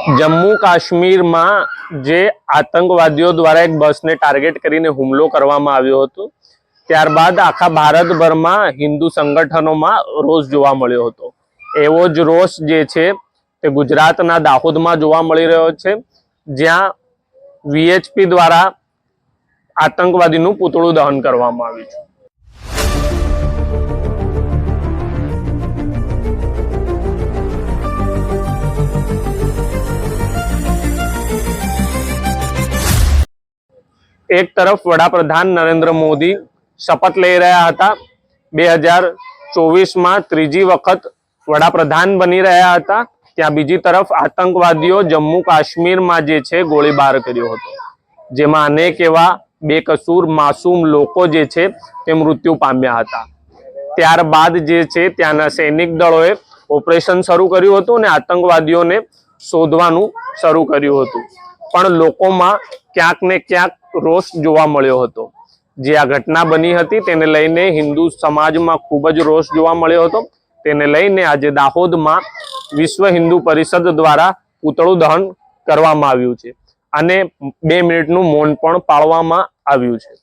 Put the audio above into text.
जम्मू काश्मीर में जे आतंकवादीओ द्वारा एक बस ने टार्गेट करीने हुमलो करवामां आव्यो हतो, त्यारबाद आखा भारतभर में हिंदू संगठनों में रोष जोवा मळ्यो हतो। एवो ज रोष जे छे ते गुजरातना दाहोद में जोवा मळी रह्यो छे, ज्यां वीएचपी द्वारा आतंकवादीनुं पूतळुं दहन करवामां आव्युं छे। एक तरफ वडाप्रधान नरेंद्र मोदी शपथ ले रह्या हता, 2024 में त्रीजी वखत वडाप्रधान बनी रह्या हता, त्यां बीजी तरफ आतंकवादीओ जम्मू काश्मीर में जे छे गोळीबार कर्यो हतो, जेमां अनेक एवा बेकसूर मासूम लोको जे छे ते मृत्यु पाम्या हता। त्यारबाद जे छे त्याना सैनिक दळोए ऑपरेशन शरू कर्युं हतुं अने आतंकवादीओने शोधवानुं शरू कर्युं हतुं, पण लोकोमां क्यांक ने क्यांक रोष जोवा मळ्यो हतो। जे आ घटना बनी हती तेने लईने हिंदू समाज में खूब ज रोष जोवा मळ्यो हतो। तेने लईने आज दाहोद में विश्व हिंदू परिषद द्वारा पूतळुं दहन करवामां आव्युं छे अने 2 मिनिटनुं मौन पण पाळवामां आव्युं छे।